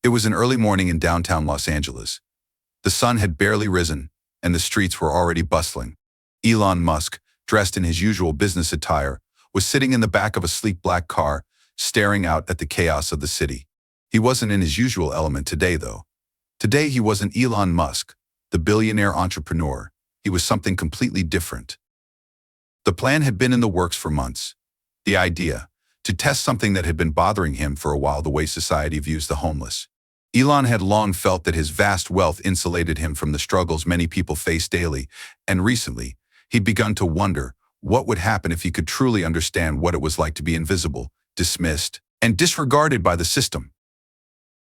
It was an early morning in downtown Los Angeles. The sun had barely risen, and the streets were already bustling. Elon Musk, dressed in his usual business attire, was sitting in the back of a sleek black car, staring out at the chaos of the city. He wasn't in his usual element today, though. Today he wasn't Elon Musk, the billionaire entrepreneur. He was something completely different. The plan had been in the works for months. The idea, to test something that had been bothering him for a while, the way society views the homeless. Elon had long felt that his vast wealth insulated him from the struggles many people face daily, and recently, he'd begun to wonder what would happen if he could truly understand what it was like to be invisible, dismissed, and disregarded by the system.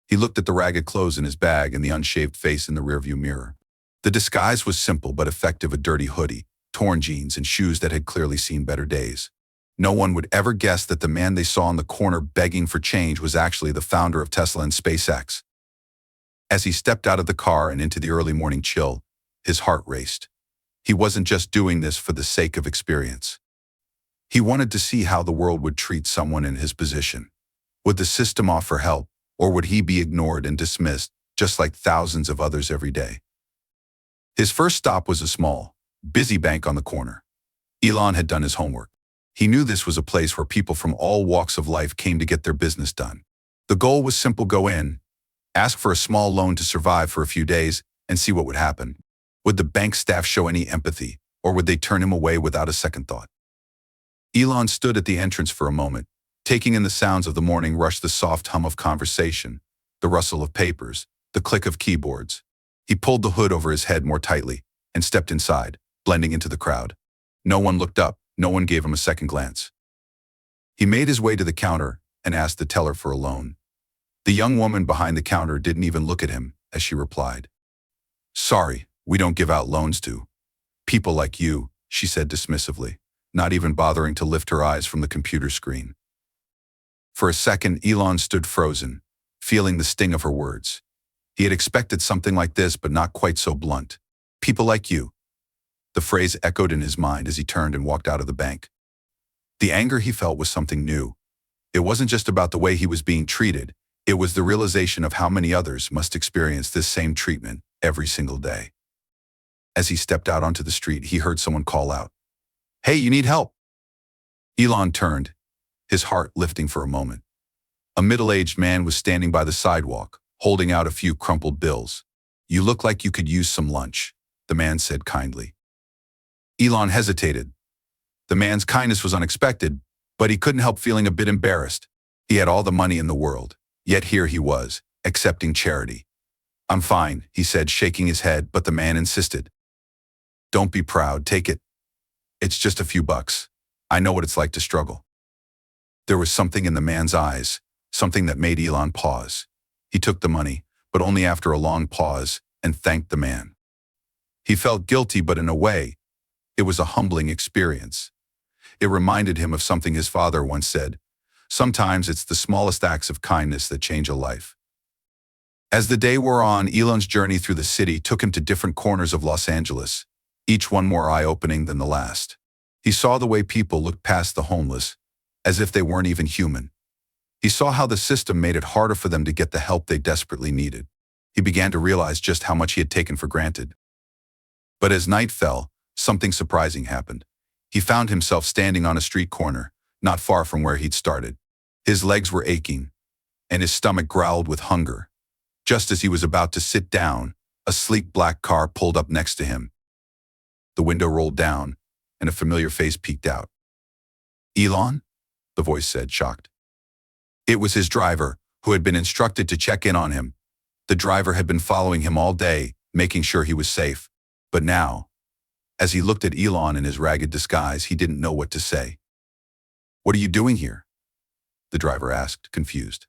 He looked at the ragged clothes in his bag and the unshaved face in the rearview mirror. The disguise was simple but effective: a dirty hoodie, torn jeans, and shoes that had clearly seen better days. No one would ever guess that the man they saw on the corner begging for change was actually the founder of Tesla and SpaceX. As he stepped out of the car and into the early morning chill, his heart raced. He wasn't just doing this for the sake of experience. He wanted to see how the world would treat someone in his position. Would the system offer help, or would he be ignored and dismissed, just like thousands of others every day? His first stop was a small, busy bank on the corner. Elon had done his homework. He knew this was a place where people from all walks of life came to get their business done. The goal was simple: go in, ask for a small loan to survive for a few days, and see what would happen. Would the bank staff show any empathy, or would they turn him away without a second thought? Elon stood at the entrance for a moment, taking in the sounds of the morning rush: the soft hum of conversation, the rustle of papers, the click of keyboards. He pulled the hood over his head more tightly and stepped inside, blending into the crowd. No one looked up, no one gave him a second glance. He made his way to the counter and asked the teller for a loan. The young woman behind the counter didn't even look at him as she replied, "Sorry, we don't give out loans to people like you," she said dismissively, not even bothering to lift her eyes from the computer screen. For a second, Elon stood frozen, feeling the sting of her words. He had expected something like this, but not quite so blunt. "People like you." The phrase echoed in his mind as he turned and walked out of the bank. The anger he felt was something new. It wasn't just about the way he was being treated. It was the realization of how many others must experience this same treatment every single day. As he stepped out onto the street, he heard someone call out, "Hey, you need help?" Elon turned, his heart lifting for a moment. A middle-aged man was standing by the sidewalk, holding out a few crumpled bills. "You look like you could use some lunch," the man said kindly. Elon hesitated. The man's kindness was unexpected, but he couldn't help feeling a bit embarrassed. He had all the money in the world, yet here he was, accepting charity. "I'm fine," he said, shaking his head, but the man insisted. "Don't be proud, take it. It's just a few bucks. I know what it's like to struggle." There was something in the man's eyes, something that made Elon pause. He took the money, but only after a long pause, and thanked the man. He felt guilty, but in a way, it was a humbling experience. It reminded him of something his father once said: "Sometimes it's the smallest acts of kindness that change a life." As the day wore on, Elon's journey through the city took him to different corners of Los Angeles, each one more eye-opening than the last. He saw the way people looked past the homeless, as if they weren't even human. He saw how the system made it harder for them to get the help they desperately needed. He began to realize just how much he had taken for granted. But as night fell, something surprising happened. He found himself standing on a street corner, not far from where he'd started. His legs were aching, and his stomach growled with hunger. Just as he was about to sit down, a sleek black car pulled up next to him. The window rolled down, and a familiar face peeked out. "Elon?" the voice said, shocked. It was his driver, who had been instructed to check in on him. The driver had been following him all day, making sure he was safe. But now, as he looked at Elon in his ragged disguise, he didn't know what to say. "What are you doing here?" the driver asked, confused.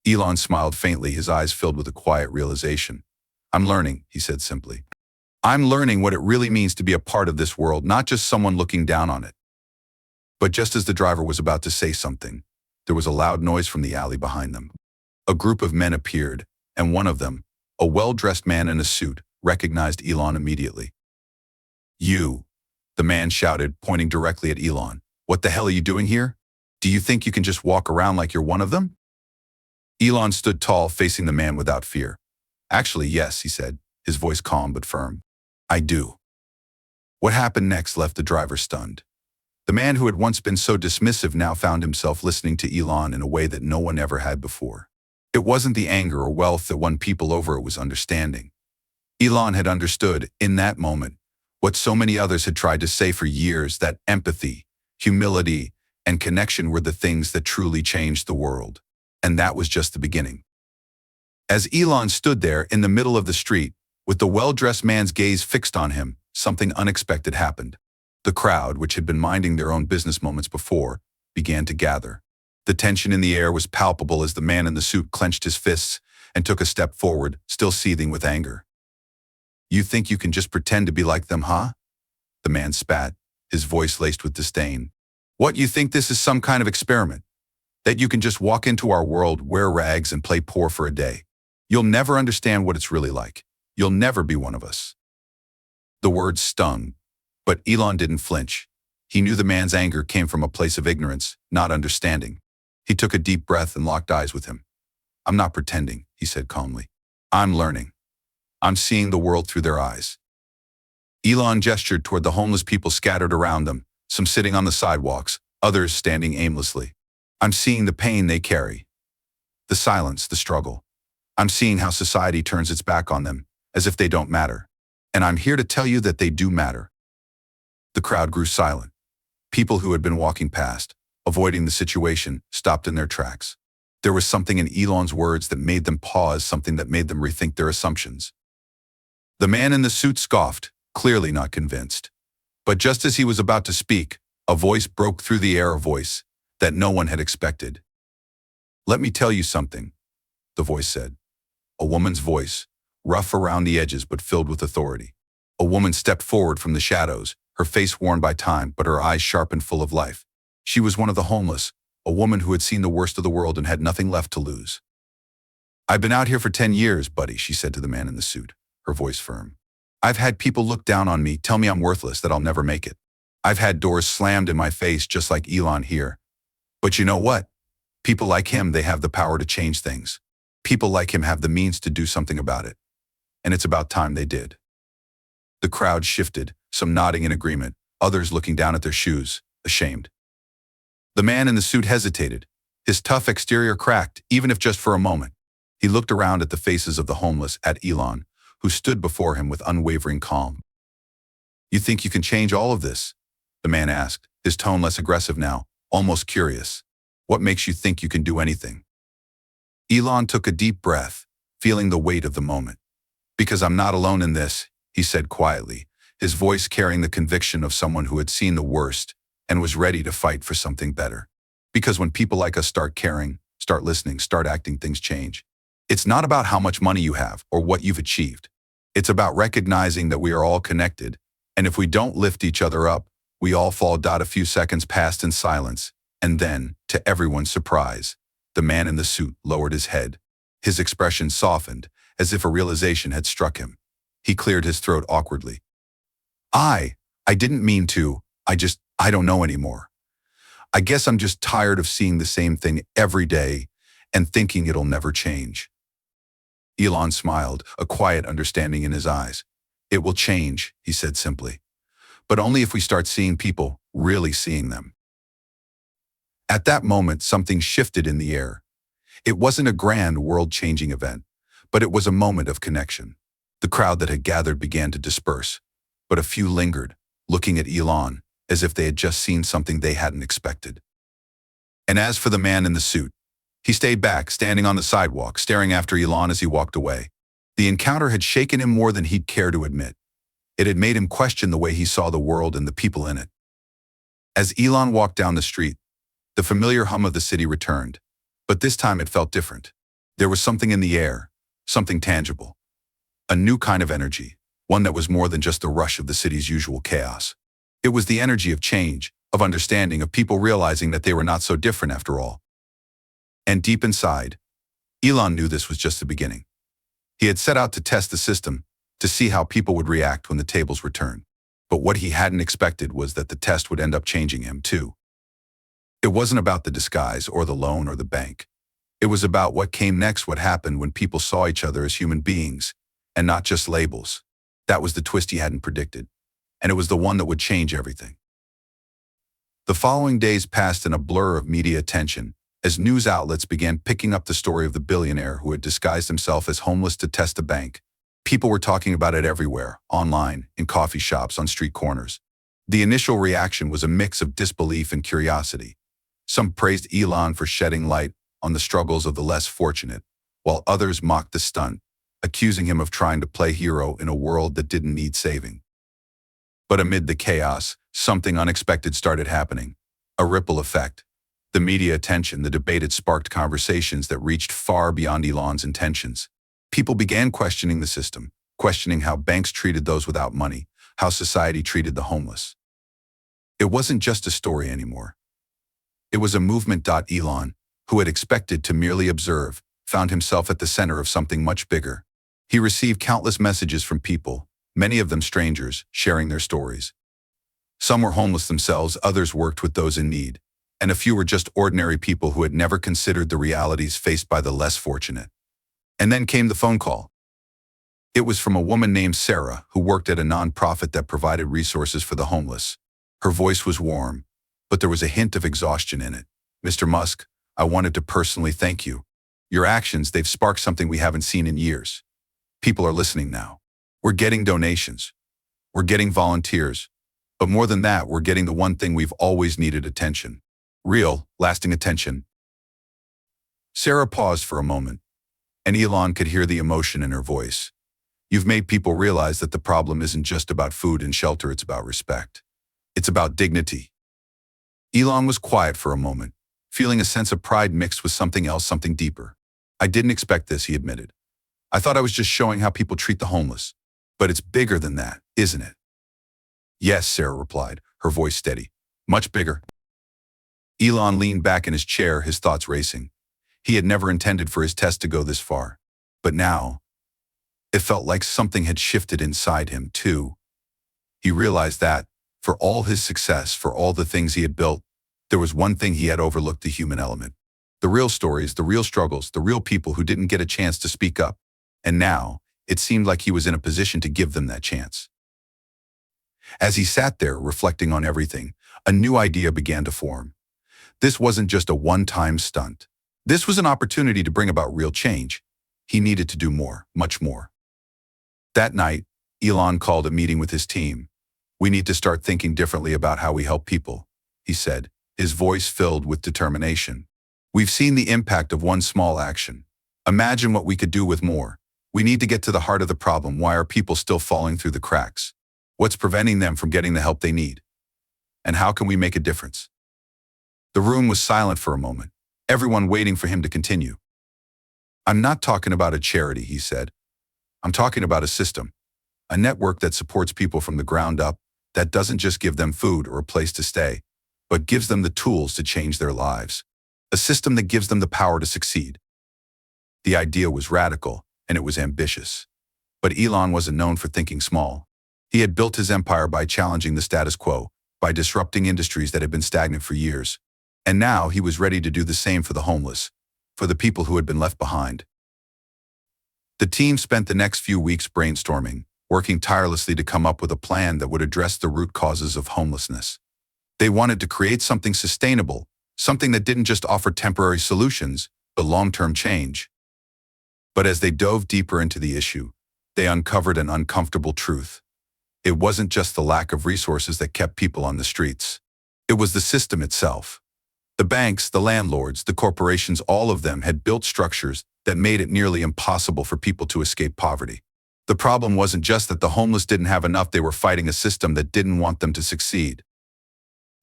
Elon smiled faintly, his eyes filled with a quiet realization. "I'm learning," he said simply. "I'm learning what it really means to be a part of this world, not just someone looking down on it." But just as the driver was about to say something, there was a loud noise from the alley behind them. A group of men appeared, and one of them, a well-dressed man in a suit, recognized Elon immediately. "You," the man shouted, pointing directly at Elon. "What the hell are you doing here? Do you think you can just walk around like you're one of them?" Elon stood tall, facing the man without fear. Actually, yes, he said, his voice calm but firm. I do. What happened next left the driver stunned. The man who had once been so dismissive now found himself listening to Elon in a way that no one ever had before. It wasn't the anger or wealth that won people over, it was understanding. Elon had understood, in that moment, what so many others had tried to say for years, that empathy, humility, and connection were the things that truly changed the world. And that was just the beginning. As Elon stood there in the middle of the street, with the well-dressed man's gaze fixed on him, something unexpected happened. The crowd, which had been minding their own business moments before, began to gather. The tension in the air was palpable as the man in the suit clenched his fists and took a step forward, still seething with anger. You think you can just pretend to be like them, huh? The man spat, his voice laced with disdain. What, you think this is some kind of experiment? That you can just walk into our world, wear rags, and play poor for a day? You'll never understand what it's really like. You'll never be one of us. The words stung, but Elon didn't flinch. He knew the man's anger came from a place of ignorance, not understanding. He took a deep breath and locked eyes with him. I'm not pretending, he said calmly. I'm learning. I'm seeing the world through their eyes. Elon gestured toward the homeless people scattered around them, some sitting on the sidewalks, others standing aimlessly. I'm seeing the pain they carry, the silence, the struggle. I'm seeing how society turns its back on them, as if they don't matter. And I'm here to tell you that they do matter. The crowd grew silent. People who had been walking past, avoiding the situation, stopped in their tracks. There was something in Elon's words that made them pause, something that made them rethink their assumptions. The man in the suit scoffed, clearly not convinced. But just as he was about to speak, a voice broke through the air, a voice that no one had expected. Let me tell you something, the voice said. A woman's voice, rough around the edges but filled with authority. A woman stepped forward from the shadows, her face worn by time but her eyes sharp and full of life. She was one of the homeless, a woman who had seen the worst of the world and had nothing left to lose. I've been out here for 10 years, buddy, she said to the man in the suit, her voice firm. I've had people look down on me, tell me I'm worthless, that I'll never make it. I've had doors slammed in my face just like Elon here. But you know what? People like him, they have the power to change things. People like him have the means to do something about it. And it's about time they did. The crowd shifted, some nodding in agreement, others looking down at their shoes, ashamed. The man in the suit hesitated. His tough exterior cracked, even if just for a moment. He looked around at the faces of the homeless, at Elon, who stood before him with unwavering calm. You think you can change all of this? The man asked, his tone less aggressive now, almost curious. What makes you think you can do anything? Elon took a deep breath, feeling the weight of the moment. Because I'm not alone in this, he said quietly, his voice carrying the conviction of someone who had seen the worst and was ready to fight for something better. Because when people like us start caring, start listening, start acting, things change. It's not about how much money you have or what you've achieved. It's about recognizing that we are all connected, and if we don't lift each other up, we all fall. A few seconds passed in silence, and then, to everyone's surprise, the man in the suit lowered his head. His expression softened, as if a realization had struck him. He cleared his throat awkwardly. I didn't mean to. I don't know anymore. I guess I'm just tired of seeing the same thing every day and thinking it'll never change. Elon smiled, a quiet understanding in his eyes. It will change, he said simply. But only if we start seeing people, really seeing them. At that moment, something shifted in the air. It wasn't a grand, world-changing event, but it was a moment of connection. The crowd that had gathered began to disperse, but a few lingered, looking at Elon, as if they had just seen something they hadn't expected. And as for the man in the suit, he stayed back, standing on the sidewalk, staring after Elon as he walked away. The encounter had shaken him more than he'd care to admit. It had made him question the way he saw the world and the people in it. As Elon walked down the street, the familiar hum of the city returned, but this time it felt different. There was something in the air, something tangible. A new kind of energy, one that was more than just the rush of the city's usual chaos. It was the energy of change, of understanding, of people realizing that they were not so different after all. And deep inside, Elon knew this was just the beginning. He had set out to test the system, to see how people would react when the tables returned. But what he hadn't expected was that the test would end up changing him too. It wasn't about the disguise or the loan or the bank. It was about what came next, what happened when people saw each other as human beings and not just labels. That was the twist he hadn't predicted, and it was the one that would change everything. The following days passed in a blur of media attention as news outlets began picking up the story of the billionaire who had disguised himself as homeless to test a bank. People were talking about it everywhere, online, in coffee shops, on street corners. The initial reaction was a mix of disbelief and curiosity. Some praised Elon for shedding light on the struggles of the less fortunate, while others mocked the stunt, accusing him of trying to play hero in a world that didn't need saving. But amid the chaos, something unexpected started happening. A ripple effect. The media attention, the debate had sparked conversations that reached far beyond Elon's intentions. People began questioning the system, questioning how banks treated those without money, how society treated the homeless. It wasn't just a story anymore. It was a movement. Elon, who had expected to merely observe, found himself at the center of something much bigger. He received countless messages from people, many of them strangers, sharing their stories. Some were homeless themselves, others worked with those in need, and a few were just ordinary people who had never considered the realities faced by the less fortunate. And then came the phone call. It was from a woman named Sarah, who worked at a nonprofit that provided resources for the homeless. Her voice was warm, but there was a hint of exhaustion in it. "Mr. Musk, I wanted to personally thank you. Your actions, they've sparked something we haven't seen in years. People are listening now. We're getting donations. We're getting volunteers. But more than that, we're getting the one thing we've always needed: attention. Real, lasting attention." Sarah paused for a moment, and Elon could hear the emotion in her voice. "You've made people realize that the problem isn't just about food and shelter, it's about respect. It's about dignity." Elon was quiet for a moment, feeling a sense of pride mixed with something else, something deeper. "I didn't expect this," he admitted. "I thought I was just showing how people treat the homeless. But it's bigger than that, isn't it?" "Yes," Sarah replied, her voice steady. "Much bigger." Elon leaned back in his chair, his thoughts racing. He had never intended for his test to go this far. But now, it felt like something had shifted inside him, too. He realized that, for all his success, for all the things he had built, there was one thing he had overlooked: the human element. The real stories, the real struggles, the real people who didn't get a chance to speak up. And now, it seemed like he was in a position to give them that chance. As he sat there, reflecting on everything, a new idea began to form. This wasn't just a one-time stunt. This was an opportunity to bring about real change. He needed to do more, much more. That night, Elon called a meeting with his team. "We need to start thinking differently about how we help people," he said, his voice filled with determination. "We've seen the impact of one small action. Imagine what we could do with more. We need to get to the heart of the problem. Why are people still falling through the cracks? What's preventing them from getting the help they need? And how can we make a difference?" The room was silent for a moment, everyone waiting for him to continue. "I'm not talking about a charity," he said. "I'm talking about a system, a network that supports people from the ground up, that doesn't just give them food or a place to stay, but gives them the tools to change their lives. A system that gives them the power to succeed." The idea was radical, and it was ambitious. But Elon wasn't known for thinking small. He had built his empire by challenging the status quo, by disrupting industries that had been stagnant for years. And now he was ready to do the same for the homeless, for the people who had been left behind. The team spent the next few weeks brainstorming, working tirelessly to come up with a plan that would address the root causes of homelessness. They wanted to create something sustainable, something that didn't just offer temporary solutions, but long-term change. But as they dove deeper into the issue, they uncovered an uncomfortable truth. It wasn't just the lack of resources that kept people on the streets. It was the system itself. The banks, the landlords, the corporations, all of them had built structures that made it nearly impossible for people to escape poverty. The problem wasn't just that the homeless didn't have enough, they were fighting a system that didn't want them to succeed.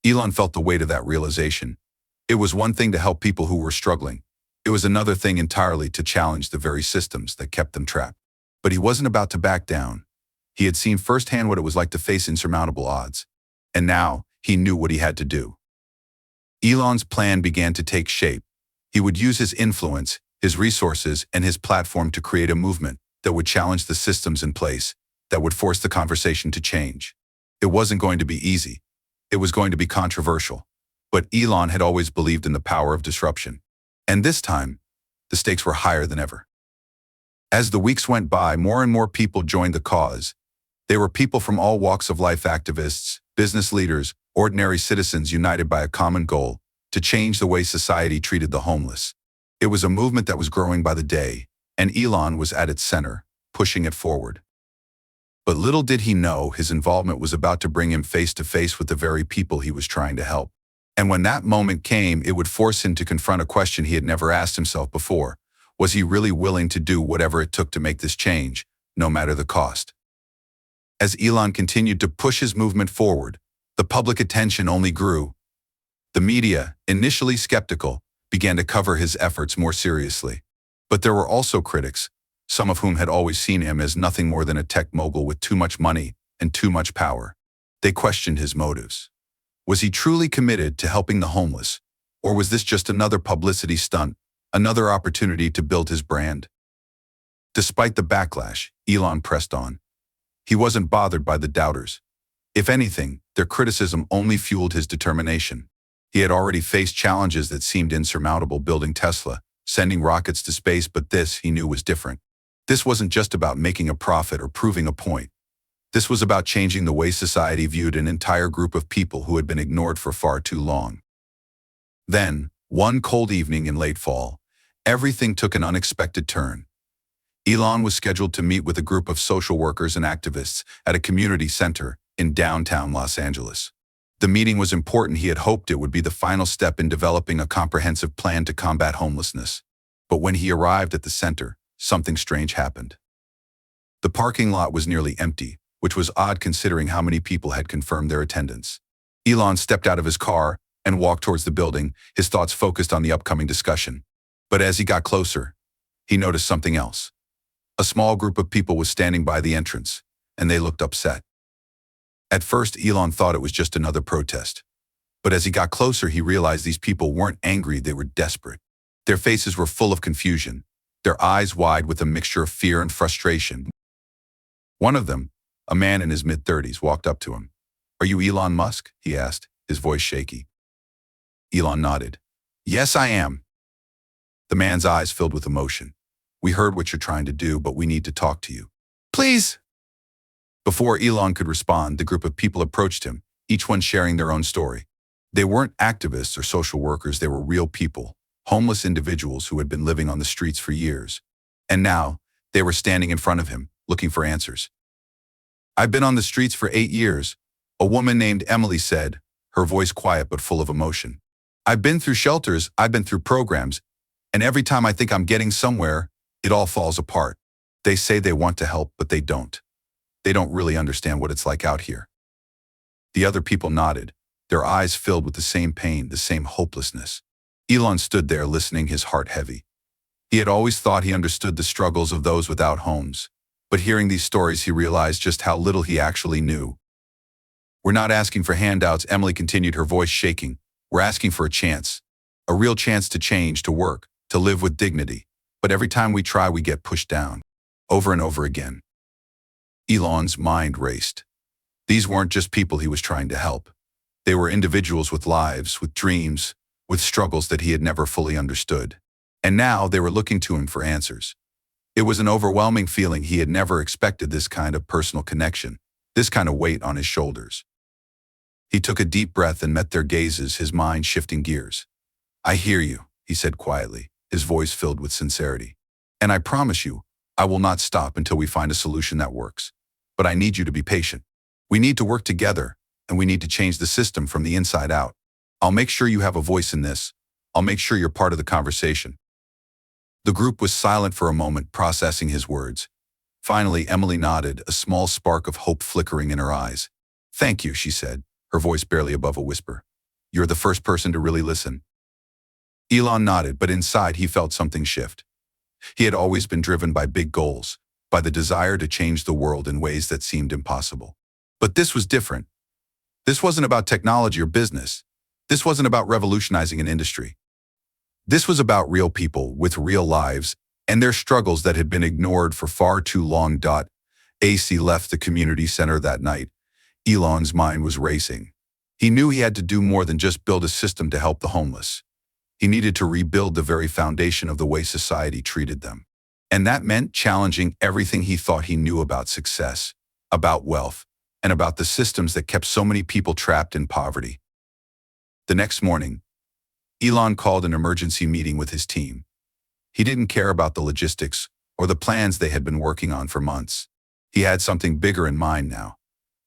Elon felt the weight of that realization. It was one thing to help people who were struggling. It was another thing entirely to challenge the very systems that kept them trapped. But he wasn't about to back down. He had seen firsthand what it was like to face insurmountable odds. And now, he knew what he had to do. Elon's plan began to take shape. He would use his influence, his resources, and his platform to create a movement that would challenge the systems in place, that would force the conversation to change. It wasn't going to be easy. It was going to be controversial. But Elon had always believed in the power of disruption. And this time, The stakes were higher than ever. As the weeks went by, more and more people joined the cause. They were people from all walks of life, activists, business leaders, ordinary citizens united by a common goal: to change the way society treated the homeless. It was a movement that was growing by the day, and Elon was at its center, pushing it forward. But little did he know his involvement was about to bring him face to face with the very people he was trying to help. And when that moment came, it would force him to confront a question he had never asked himself before. Was he really willing to do whatever it took to make this change, no matter the cost? As Elon continued to push his movement forward, the public attention only grew. The media, initially skeptical, began to cover his efforts more seriously. But there were also critics, some of whom had always seen him as nothing more than a tech mogul with too much money and too much power. They questioned his motives. Was he truly committed to helping the homeless, or was this just another publicity stunt, another opportunity to build his brand? Despite the backlash, Elon pressed on. He wasn't bothered by the doubters. If anything, their criticism only fueled his determination. He had already faced challenges that seemed insurmountable, building Tesla, sending rockets to space, but this, he knew, was different. This wasn't just about making a profit or proving a point. This was about changing the way society viewed an entire group of people who had been ignored for far too long. Then, one cold evening in late fall, everything took an unexpected turn. Elon was scheduled to meet with a group of social workers and activists at a community center in downtown Los Angeles. The meeting was important. He had hoped it would be the final step in developing a comprehensive plan to combat homelessness. But when he arrived at the center, something strange happened. The parking lot was nearly empty, which was odd considering how many people had confirmed their attendance. Elon stepped out of his car and walked towards the building, his thoughts focused on the upcoming discussion. But as he got closer, he noticed something else. A small group of people was standing by the entrance, and they looked upset. At first, Elon thought it was just another protest. But as he got closer, he realized these people weren't angry, they were desperate. Their faces were full of confusion, their eyes wide with a mixture of fear and frustration. One of them, a man in his mid-30s, walked up to him. "Are you Elon Musk?" he asked, his voice shaky. Elon nodded. "Yes, I am." The man's eyes filled with emotion. "We heard what you're trying to do, but we need to talk to you." "Please." Before Elon could respond, the group of people approached him, each one sharing their own story. They weren't activists or social workers, they were real people, homeless individuals who had been living on the streets for years. And now, they were standing in front of him, looking for answers. "I've been on the streets for 8 years, a woman named Emily said, her voice quiet but full of emotion. "I've been through shelters, I've been through programs, and every time I think I'm getting somewhere, it all falls apart. They say they want to help, but they don't. They don't really understand what it's like out here." The other people nodded, their eyes filled with the same pain, the same hopelessness. Elon stood there listening, his heart heavy. He had always thought he understood the struggles of those without homes, but hearing these stories, he realized just how little he actually knew. "We're not asking for handouts," Emily continued, her voice shaking. "We're asking for a chance. A real chance to change, to work, to live with dignity. But every time we try, we get pushed down. Over and over again." Elon's mind raced. These weren't just people he was trying to help. They were individuals with lives, with dreams, with struggles that he had never fully understood. And now they were looking to him for answers. It was an overwhelming feeling. He had never expected this kind of personal connection, this kind of weight on his shoulders. He took a deep breath and met their gazes, his mind shifting gears. "I hear you," he said quietly, his voice filled with sincerity. "And I promise you, I will not stop until we find a solution that works. But I need you to be patient. We need to work together, and we need to change the system from the inside out. I'll make sure you have a voice in this. I'll make sure you're part of the conversation." The group was silent for a moment, processing his words. Finally, Emily nodded, a small spark of hope flickering in her eyes. "Thank you," she said, her voice barely above a whisper. "You're the first person to really listen." Elon nodded, but inside he felt something shift. He had always been driven by big goals, by the desire to change the world in ways that seemed impossible. But this was different. This wasn't about technology or business. This wasn't about revolutionizing an industry. This was about real people with real lives and their struggles that had been ignored for far too long. As he left the community center that night, Elon's mind was racing. He knew he had to do more than just build a system to help the homeless. He needed to rebuild the very foundation of the way society treated them. And that meant challenging everything he thought he knew about success, about wealth, and about the systems that kept so many people trapped in poverty. The next morning, Elon called an emergency meeting with his team. He didn't care about the logistics or the plans they had been working on for months. He had something bigger in mind now.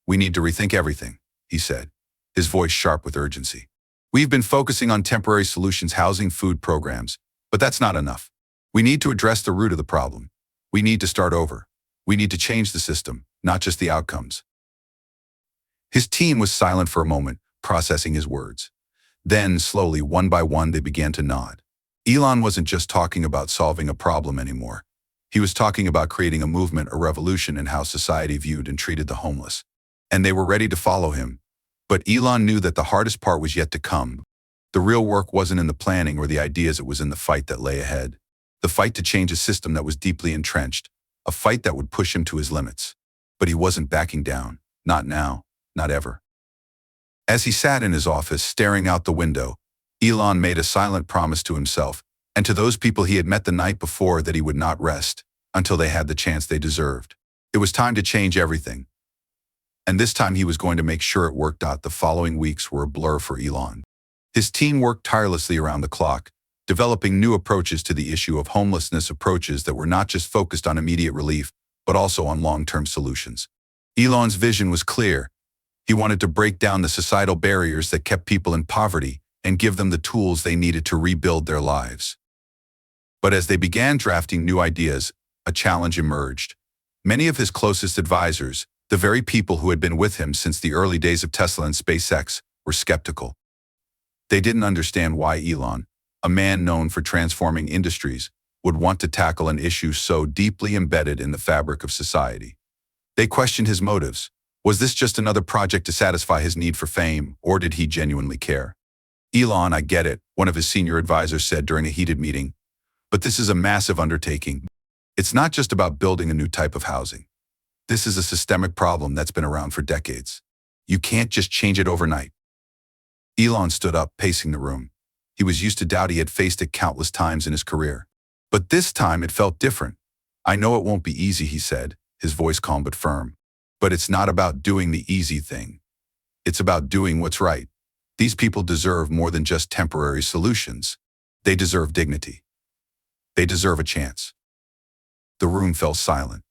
"We need to rethink everything," he said, his voice sharp with urgency. "We've been focusing on temporary solutions, housing, food programs, but that's not enough. We need to address the root of the problem. We need to start over. We need to change the system, not just the outcomes." His team was silent for a moment, processing his words. Then, slowly, one by one, they began to nod. Elon wasn't just talking about solving a problem anymore. He was talking about creating a movement, a revolution in how society viewed and treated the homeless. And they were ready to follow him. But Elon knew that the hardest part was yet to come. The real work wasn't in the planning or the ideas, it was in the fight that lay ahead. The fight to change a system that was deeply entrenched, a fight that would push him to his limits. But he wasn't backing down. Not now, not ever. As he sat in his office, staring out the window, Elon made a silent promise to himself and to those people he had met the night before that he would not rest until they had the chance they deserved. It was time to change everything. And this time he was going to make sure it worked out. The following weeks were a blur for Elon. His team worked tirelessly around the clock, developing new approaches to the issue of homelessness, approaches that were not just focused on immediate relief, but also on long-term solutions. Elon's vision was clear. He wanted to break down the societal barriers that kept people in poverty and give them the tools they needed to rebuild their lives. But as they began drafting new ideas, a challenge emerged. Many of his closest advisors, the very people who had been with him since the early days of Tesla and SpaceX, were skeptical. They didn't understand why Elon, a man known for transforming industries, would want to tackle an issue so deeply embedded in the fabric of society. They questioned his motives. Was this just another project to satisfy his need for fame, or did he genuinely care? "Elon, I get it," one of his senior advisors said during a heated meeting, "but this is a massive undertaking. It's not just about building a new type of housing. This is a systemic problem that's been around for decades. You can't just change it overnight." Elon stood up, pacing the room. He was used to doubt. He had faced it countless times in his career. But this time it felt different. "I know it won't be easy," he said, his voice calm but firm. "But it's not about doing the easy thing. It's about doing what's right. These people deserve more than just temporary solutions. They deserve dignity. They deserve a chance." The room fell silent.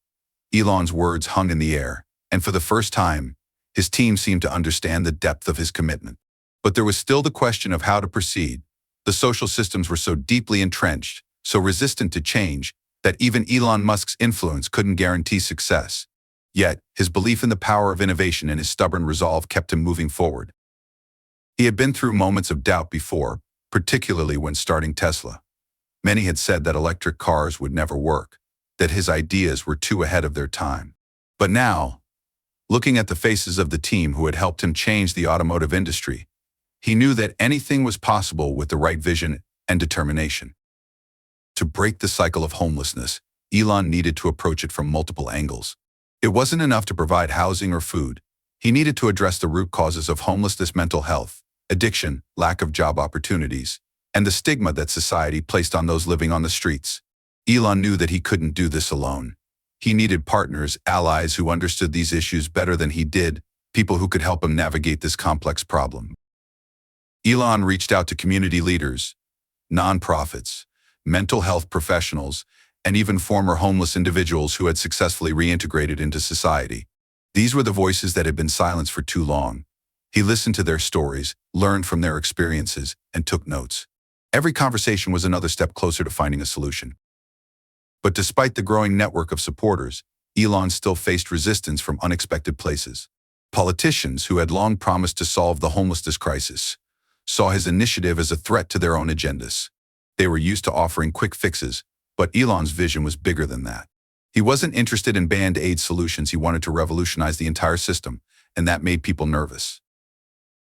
Elon's words hung in the air, and for the first time, his team seemed to understand the depth of his commitment. But there was still the question of how to proceed. The social systems were so deeply entrenched, so resistant to change, that even Elon Musk's influence couldn't guarantee success. Yet, his belief in the power of innovation and his stubborn resolve kept him moving forward. He had been through moments of doubt before, particularly when starting Tesla. Many had said that electric cars would never work, that his ideas were too ahead of their time. But now, looking at the faces of the team who had helped him change the automotive industry, he knew that anything was possible with the right vision and determination. To break the cycle of homelessness, Elon needed to approach it from multiple angles. It wasn't enough to provide housing or food. He needed to address the root causes of homelessness: mental health, addiction, lack of job opportunities, and the stigma that society placed on those living on the streets. Elon knew that he couldn't do this alone. He needed partners, allies who understood these issues better than he did, people who could help him navigate this complex problem. Elon reached out to community leaders, nonprofits, mental health professionals, and even former homeless individuals who had successfully reintegrated into society. These were the voices that had been silenced for too long. He listened to their stories, learned from their experiences, and took notes. Every conversation was another step closer to finding a solution. But despite the growing network of supporters, Elon still faced resistance from unexpected places. Politicians who had long promised to solve the homelessness crisis saw his initiative as a threat to their own agendas. They were used to offering quick fixes, but Elon's vision was bigger than that. He wasn't interested in band-aid solutions. He wanted to revolutionize the entire system, and that made people nervous.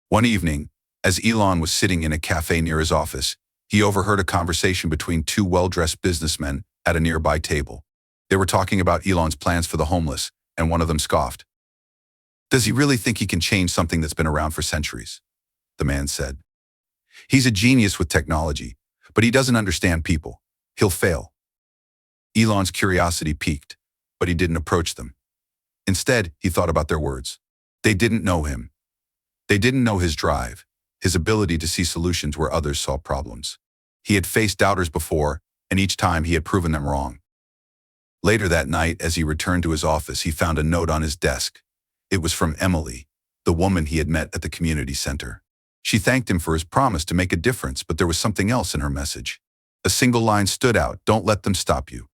One evening, as Elon was sitting in a cafe near his office, he overheard a conversation between two well-dressed businessmen at a nearby table. They were talking about Elon's plans for the homeless, and one of them scoffed. "Does he really think he can change something that's been around for centuries?" the man said. He's a genius with technology, but he doesn't understand people. He'll fail. Elon's curiosity piqued, but he didn't approach them. Instead, he thought about their words. They didn't know him. They didn't know his drive, his ability to see solutions where others saw problems. He had faced doubters before, and each time he had proven them wrong. Later that night, as he returned to his office, he found a note on his desk. It was from Emily, the woman he had met at the community center. She thanked him for his promise to make a difference, but there was something else in her message. A single line stood out: "Don't let them stop you."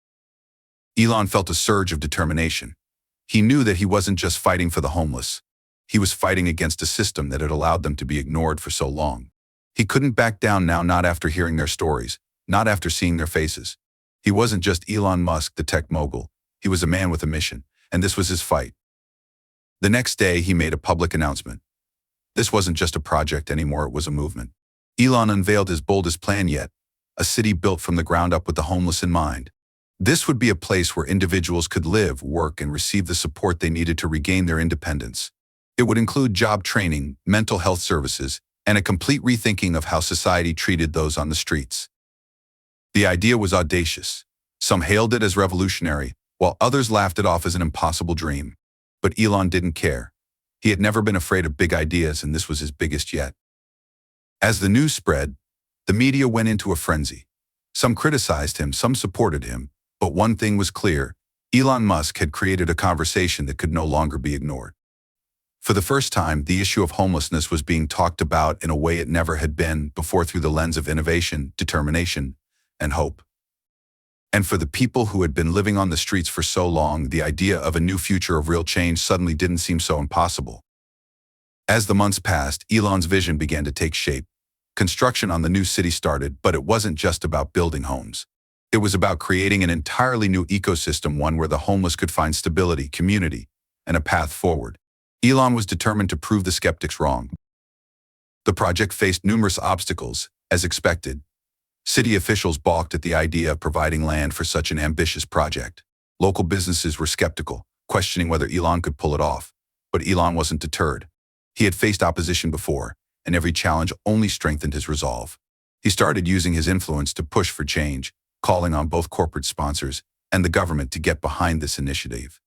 Elon felt a surge of determination. He knew that he wasn't just fighting for the homeless. He was fighting against a system that had allowed them to be ignored for so long. He couldn't back down now, not after hearing their stories, not after seeing their faces. He wasn't just Elon Musk, the tech mogul. He was a man with a mission, and this was his fight. The next day, he made a public announcement. This wasn't just a project anymore, it was a movement. Elon unveiled his boldest plan yet, a city built from the ground up with the homeless in mind. This would be a place where individuals could live, work, and receive the support they needed to regain their independence. It would include job training, mental health services, and a complete rethinking of how society treated those on the streets. The idea was audacious. Some hailed it as revolutionary, while others laughed it off as an impossible dream. But Elon didn't care. He had never been afraid of big ideas, and this was his biggest yet. As the news spread, the media went into a frenzy. Some criticized him, some supported him, but one thing was clear: Elon Musk had created a conversation that could no longer be ignored. For the first time, the issue of homelessness was being talked about in a way it never had been before, through the lens of innovation, determination, and hope. And for the people who had been living on the streets for so long, the idea of a new future of real change suddenly didn't seem so impossible. As the months passed, Elon's vision began to take shape. Construction on the new city started, but it wasn't just about building homes. It was about creating an entirely new ecosystem, one where the homeless could find stability, community, and a path forward. Elon was determined to prove the skeptics wrong. The project faced numerous obstacles, as expected. City officials balked at the idea of providing land for such an ambitious project. Local businesses were skeptical, questioning whether Elon could pull it off. But Elon wasn't deterred. He had faced opposition before, and every challenge only strengthened his resolve. He started using his influence to push for change, calling on both corporate sponsors and the government to get behind this initiative.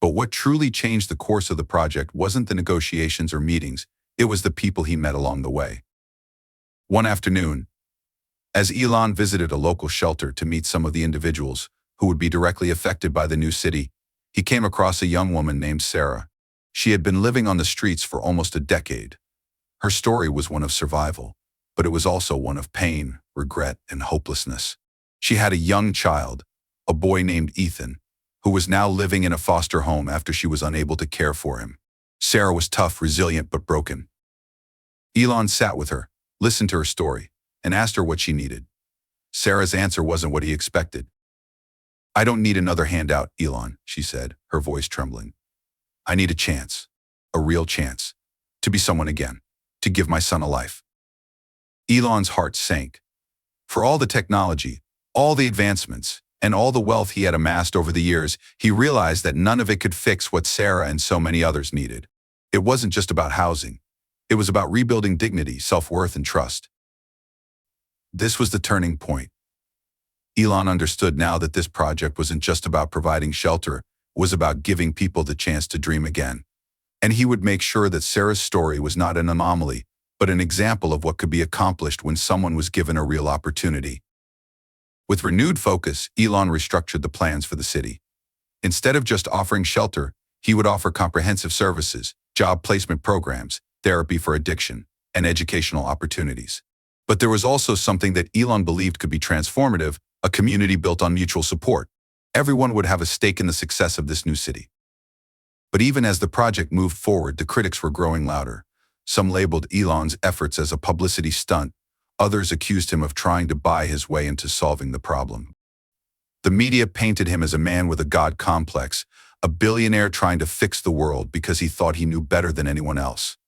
But what truly changed the course of the project wasn't the negotiations or meetings, it was the people he met along the way. One afternoon, as Elon visited a local shelter to meet some of the individuals who would be directly affected by the new city, he came across a young woman named Sarah. She had been living on the streets for almost a decade. Her story was one of survival, but it was also one of pain, regret, and hopelessness. She had a young child, a boy named Ethan, who was now living in a foster home after she was unable to care for him. Sarah was tough, resilient, but broken. Elon sat with her, listened to her story, and asked her what she needed. Sarah's answer wasn't what he expected. "I don't need another handout, Elon," she said, her voice trembling. "I need a chance, a real chance, to be someone again, to give my son a life." Elon's heart sank. For all the technology, all the advancements, and all the wealth he had amassed over the years, he realized that none of it could fix what Sarah and so many others needed. It wasn't just about housing. It was about rebuilding dignity, self-worth, and trust. This was the turning point. Elon understood now that this project wasn't just about providing shelter, it was about giving people the chance to dream again. And he would make sure that Sarah's story was not an anomaly, but an example of what could be accomplished when someone was given a real opportunity. With renewed focus, Elon restructured the plans for the city. Instead of just offering shelter, he would offer comprehensive services, job placement programs, therapy for addiction, and educational opportunities. But there was also something that Elon believed could be transformative: a community built on mutual support. Everyone would have a stake in the success of this new city. But even as the project moved forward, the critics were growing louder. Some labeled Elon's efforts as a publicity stunt. Others accused him of trying to buy his way into solving the problem. The media painted him as a man with a god complex, a billionaire trying to fix the world because he thought he knew better than anyone else.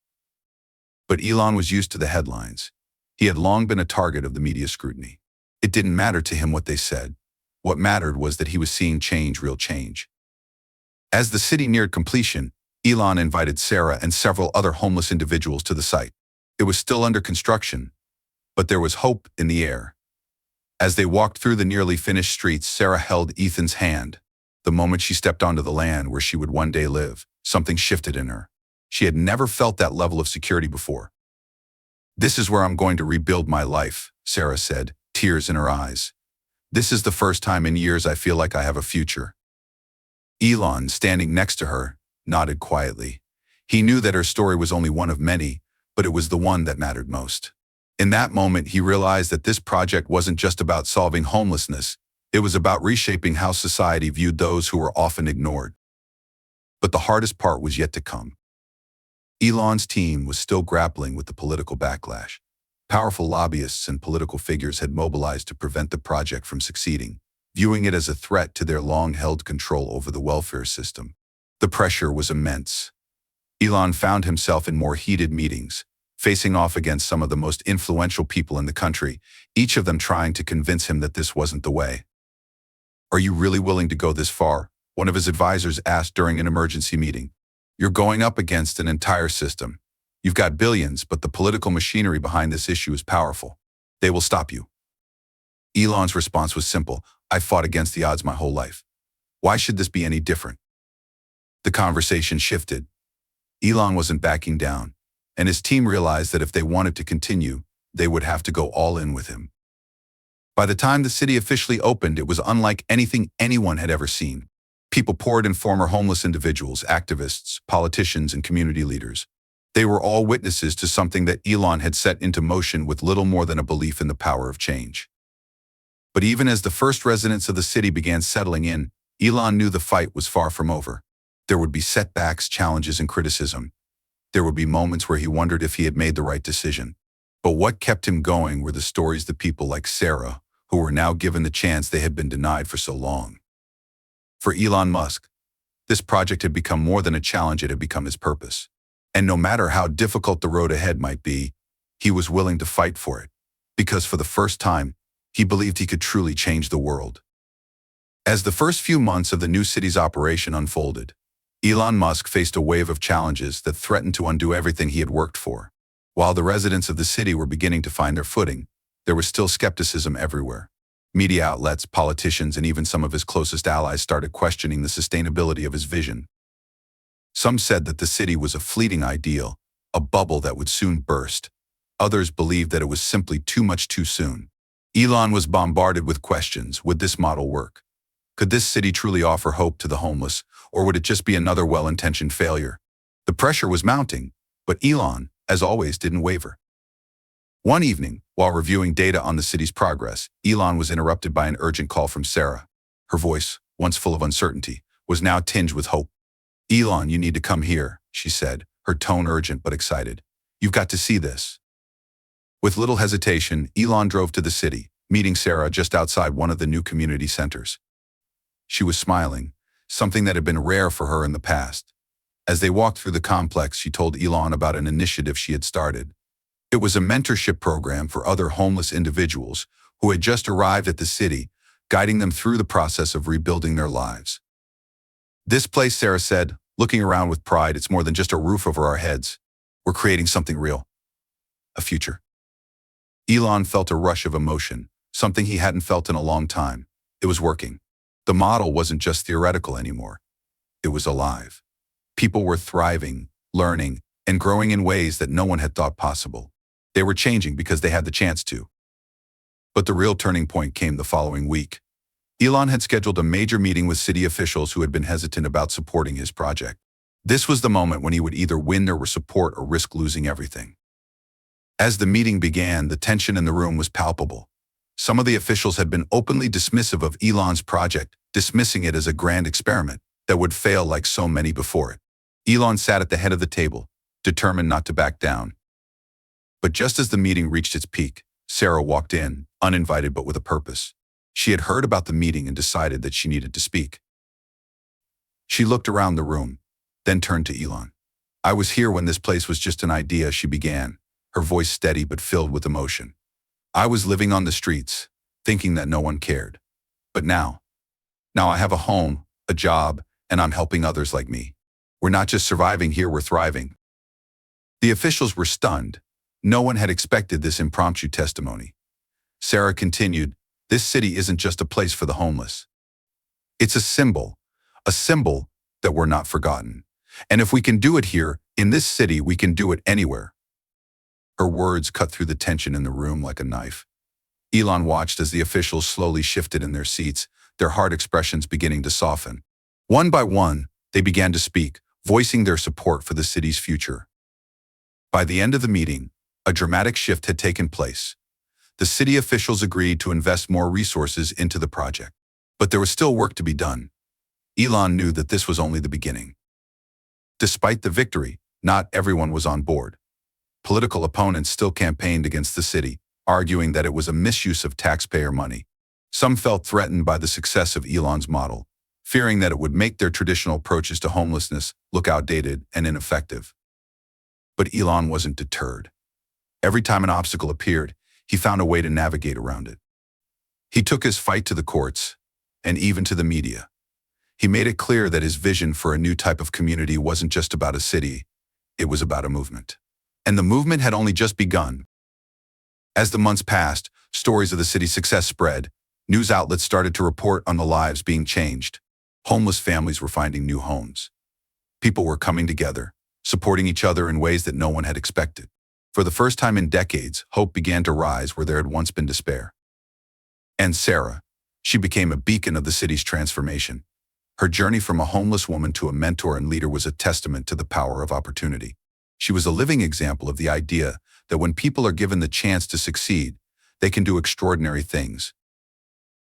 But Elon was used to the headlines. He had long been a target of the media scrutiny. It didn't matter to him what they said. What mattered was that he was seeing change, real change. As the city neared completion, Elon invited Sarah and several other homeless individuals to the site. It was still under construction, But there was hope in the air. As they walked through the nearly finished streets, Sarah held Ethan's hand. The moment she stepped onto the land where she would one day live, something shifted in her. She had never felt that level of security before. "This is where I'm going to rebuild my life," Sarah said, tears in her eyes. "This is the first time in years I feel like I have a future." Elon, standing next to her, nodded quietly. He knew that her story was only one of many, but it was the one that mattered most. In that moment, he realized that this project wasn't just about solving homelessness. It was about reshaping how society viewed those who were often ignored. But the hardest part was yet to come. Elon's team was still grappling with the political backlash. Powerful lobbyists and political figures had mobilized to prevent the project from succeeding, viewing it as a threat to their long-held control over the welfare system. The pressure was immense. Elon found himself in more heated meetings, facing off against some of the most influential people in the country, each of them trying to convince him that this wasn't the way. "Are you really willing to go this far?" one of his advisors asked during an emergency meeting. "You're going up against an entire system. You've got billions, but the political machinery behind this issue is powerful. They will stop you." Elon's response was simple: "I've fought against the odds my whole life. Why should this be any different?" The conversation shifted. Elon wasn't backing down, and his team realized that if they wanted to continue, they would have to go all in with him. By the time the city officially opened, it was unlike anything anyone had ever seen. People poured in: former homeless individuals, activists, politicians, and community leaders. They were all witnesses to something that Elon had set into motion with little more than a belief in the power of change. But even as the first residents of the city began settling in, Elon knew the fight was far from over. There would be setbacks, challenges, and criticism. There would be moments where he wondered if he had made the right decision. But what kept him going were the stories of people like Sarah, who were now given the chance they had been denied for so long. For Elon Musk, this project had become more than a challenge, it had become his purpose. And no matter how difficult the road ahead might be, he was willing to fight for it, because for the first time, he believed he could truly change the world. As the first few months of the new city's operation unfolded, Elon Musk faced a wave of challenges that threatened to undo everything he had worked for. While the residents of the city were beginning to find their footing, there was still skepticism everywhere. Media outlets, politicians, and even some of his closest allies started questioning the sustainability of his vision. Some said that the city was a fleeting ideal, a bubble that would soon burst. Others believed that it was simply too much too soon. Elon was bombarded with questions. Would this model work? Could this city truly offer hope to the homeless, or would it just be another well-intentioned failure? The pressure was mounting, but Elon, as always, didn't waver. One evening, while reviewing data on the city's progress, Elon was interrupted by an urgent call from Sarah. Her voice, once full of uncertainty, was now tinged with hope. "Elon, you need to come here," she said, her tone urgent but excited. "You've got to see this." With little hesitation, Elon drove to the city, meeting Sarah just outside one of the new community centers. She was smiling, something that had been rare for her in the past. As they walked through the complex, she told Elon about an initiative she had started. It was a mentorship program for other homeless individuals who had just arrived at the city, guiding them through the process of rebuilding their lives. "This place," Sarah said, looking around with pride, "it's more than just a roof over our heads. We're creating something real. A future." Elon felt a rush of emotion, something he hadn't felt in a long time. It was working. The model wasn't just theoretical anymore. It was alive. People were thriving, learning, and growing in ways that no one had thought possible. They were changing because they had the chance to. But the real turning point came the following week. Elon had scheduled a major meeting with city officials who had been hesitant about supporting his project. This was the moment when he would either win their support or risk losing everything. As the meeting began, the tension in the room was palpable. Some of the officials had been openly dismissive of Elon's project, dismissing it as a grand experiment that would fail like so many before it. Elon sat at the head of the table, determined not to back down. But just as the meeting reached its peak, Sarah walked in, uninvited but with a purpose. She had heard about the meeting and decided that she needed to speak. She looked around the room, then turned to Elon. "I was here when this place was just an idea," she began, her voice steady but filled with emotion. "I was living on the streets, thinking that no one cared. But now I have a home, a job, and I'm helping others like me. We're not just surviving here, we're thriving." The officials were stunned. No one had expected this impromptu testimony. Sarah continued, "This city isn't just a place for the homeless. It's a symbol that we're not forgotten. And if we can do it here, in this city, we can do it anywhere." Her words cut through the tension in the room like a knife. Elon watched as the officials slowly shifted in their seats, their hard expressions beginning to soften. One by one, they began to speak, voicing their support for the city's future. By the end of the meeting, a dramatic shift had taken place. The city officials agreed to invest more resources into the project. But there was still work to be done. Elon knew that this was only the beginning. Despite the victory, not everyone was on board. Political opponents still campaigned against the city, arguing that it was a misuse of taxpayer money. Some felt threatened by the success of Elon's model, fearing that it would make their traditional approaches to homelessness look outdated and ineffective. But Elon wasn't deterred. Every time an obstacle appeared, he found a way to navigate around it. He took his fight to the courts, and even to the media. He made it clear that his vision for a new type of community wasn't just about a city, it was about a movement. And the movement had only just begun. As the months passed, stories of the city's success spread. News outlets started to report on the lives being changed. Homeless families were finding new homes. People were coming together, supporting each other in ways that no one had expected. For the first time in decades, hope began to rise where there had once been despair. And Sarah, she became a beacon of the city's transformation. Her journey from a homeless woman to a mentor and leader was a testament to the power of opportunity. She was a living example of the idea that when people are given the chance to succeed, they can do extraordinary things.